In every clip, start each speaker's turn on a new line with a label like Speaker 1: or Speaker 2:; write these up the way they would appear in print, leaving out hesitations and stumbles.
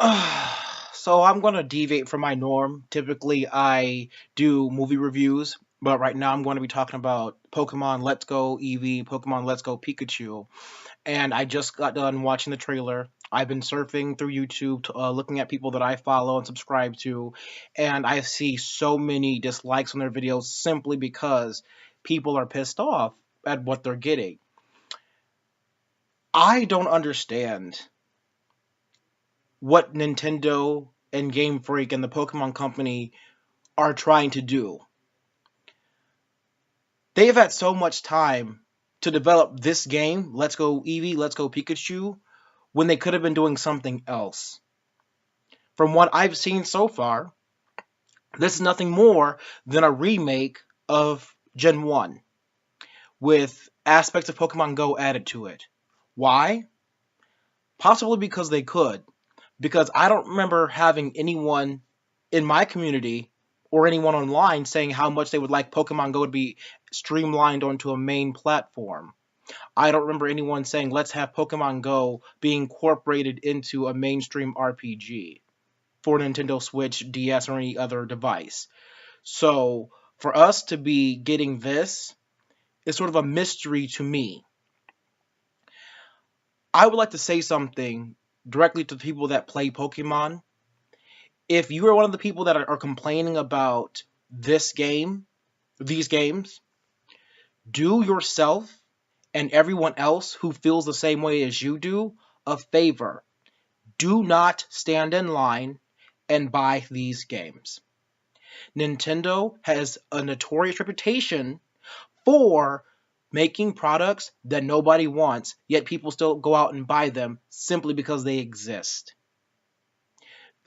Speaker 1: So I'm gonna deviate from my norm. Typically, I do movie reviews, but right now I'm going to be talking about Pokemon Let's Go Eevee, Pokemon Let's Go Pikachu, and I just got done watching the trailer. I've been surfing through YouTube, looking at people that I follow and subscribe to, and I see so many dislikes on their videos simply because people are pissed off at what they're getting. I don't understand what Nintendo and Game Freak and the Pokemon Company are trying to do. They've had so much time to develop this game, Let's Go Eevee, Let's Go Pikachu, when they could have been doing something else. From what I've seen so far, this is nothing more than a remake of Gen 1 with aspects of Pokemon Go added to it. Why? Possibly because they could. Because I don't remember having anyone in my community or anyone online saying how much they would like Pokemon Go to be streamlined onto a main platform. I don't remember anyone saying let's have Pokemon Go be incorporated into a mainstream RPG for Nintendo Switch, DS, or any other device. So for us to be getting this is sort of a mystery to me. I would like to say something directly to the people that play Pokemon. If you are one of the people that are complaining about this game, these games, do yourself and everyone else who feels the same way as you do a favor. Do not stand in line and buy these games. Nintendo has a notorious reputation for making products that nobody wants, yet people still go out and buy them simply because they exist.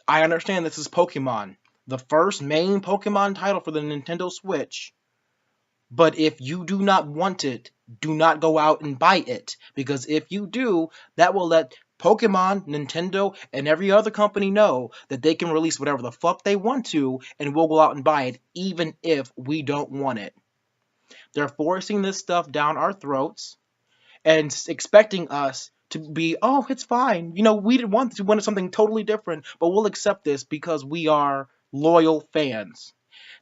Speaker 1: I understand this is Pokemon, the first main Pokemon title for the Nintendo Switch. But if you do not want it, do not go out and buy it. Because if you do, that will let Pokemon, Nintendo, and every other company know that they can release whatever the fuck they want to, and we'll go out and buy it, even if we don't want it. They're forcing this stuff down our throats and expecting us to be, oh, it's fine. You know, we didn't want to want something totally different, but we'll accept this because we are loyal fans.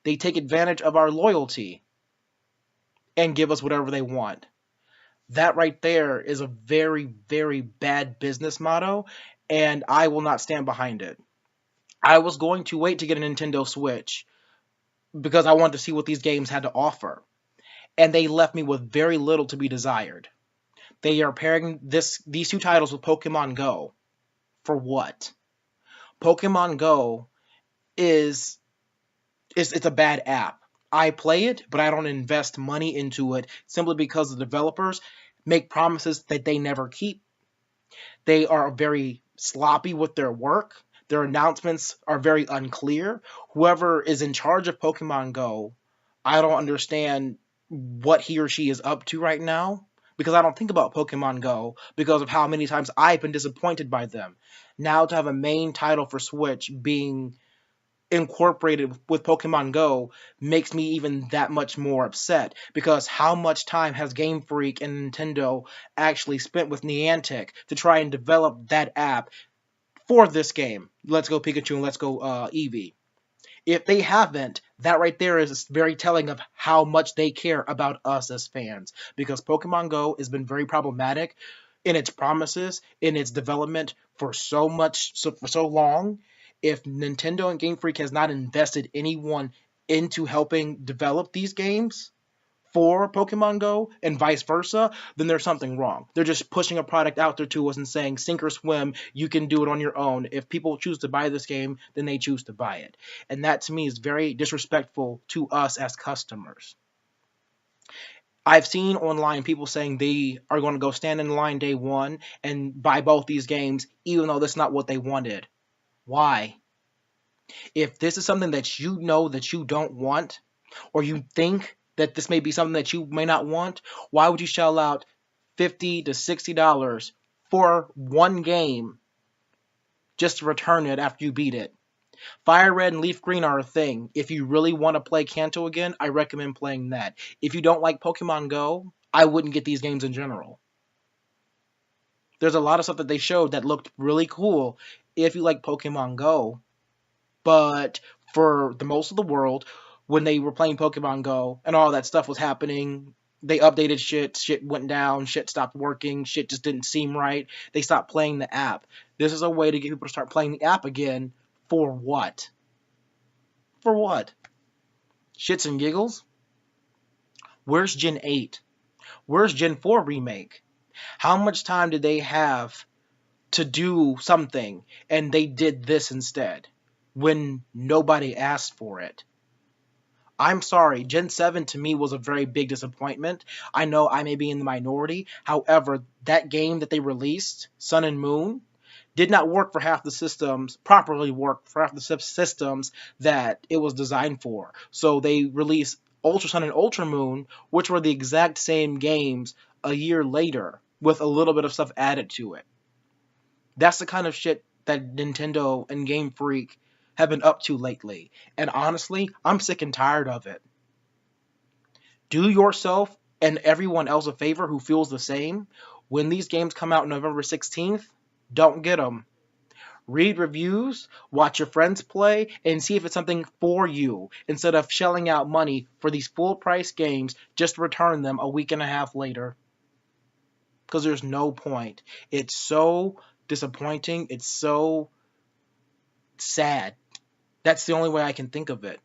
Speaker 1: They take advantage of our loyalty and give us whatever they want. That right there is a very, very bad business motto, and I will not stand behind it. I was going to wait to get a Nintendo Switch because I wanted to see what these games had to offer, and they left me with very little to be desired. They are pairing these two titles with Pokemon Go. For what? Pokemon Go is it's a bad app. I play it, but I don't invest money into it simply because the developers make promises that they never keep. They are very sloppy with their work. Their announcements are very unclear. Whoever is in charge of Pokemon Go, I don't understand what he or she is up to right now because I don't think about Pokemon Go because of how many times I've been disappointed by them. Now to have a main title for Switch being incorporated with Pokemon Go makes me even that much more upset because how much time has Game Freak and Nintendo actually spent with Niantic to try and develop that app for this game? Let's Go Pikachu and Let's Go Eevee. If they haven't, that right there is very telling of how much they care about us as fans because Pokemon Go has been very problematic in its promises, in its development for so long. If Nintendo and Game Freak has not invested anyone into helping develop these games for Pokemon Go and vice versa, then there's something wrong. They're just pushing a product out there to us and saying, sink or swim, you can do it on your own. If people choose to buy this game, then they choose to buy it. And that to me is very disrespectful to us as customers. I've seen online people saying they are going to go stand in line day one and buy both these games, even though that's not what they wanted. Why? If this is something that you know that you don't want, or you think that this may be something that you may not want, why would you shell out $50 to $60 for one game just to return it after you beat it? Fire Red and Leaf Green are a thing. If you really want to play Kanto again, I recommend playing that. If you don't like Pokemon Go, I wouldn't get these games in general. There's a lot of stuff that they showed that looked really cool if you like Pokemon Go. But for the most of the world, when they were playing Pokemon Go and all that stuff was happening, they updated shit, shit went down, shit stopped working, shit just didn't seem right. They stopped playing the app. This is a way to get people to start playing the app again. For what? For what? Shits and giggles? Where's Gen 8? Where's Gen 4 remake? How much time did they have to do something and they did this instead when nobody asked for it? I'm sorry, Gen 7 to me was a very big disappointment. I know I may be in the minority. However, that game that they released, Sun and Moon, did not work for half the systems, properly work for half the systems that it was designed for. So they released Ultra Sun and Ultra Moon, which were the exact same games a year later, with a little bit of stuff added to it. That's the kind of shit that Nintendo and Game Freak have been up to lately. And honestly, I'm sick and tired of it. Do yourself and everyone else a favor who feels the same. When these games come out November 16th, don't get them. Read reviews, watch your friends play, and see if it's something for you instead of shelling out money for these full price games just to return them a week and a half later. Because there's no point. It's so disappointing. It's so sad. That's the only way I can think of it.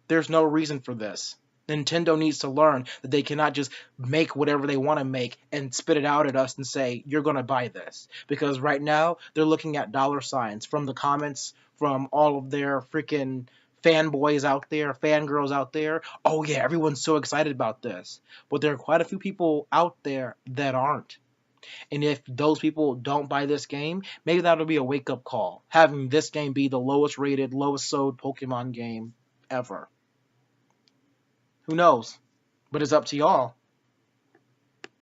Speaker 1: There's no reason for this. Nintendo needs to learn that they cannot just make whatever they want to make and spit it out at us and say, you're going to buy this. Because right now, they're looking at dollar signs from the comments from all of their freaking fanboys out there, fangirls out there. Oh, yeah, everyone's so excited about this. But there are quite a few people out there that aren't. And if those people don't buy this game, maybe that'll be a wake up call. Having this game be the lowest rated, lowest sold Pokemon game ever. Who knows? But it's up to y'all.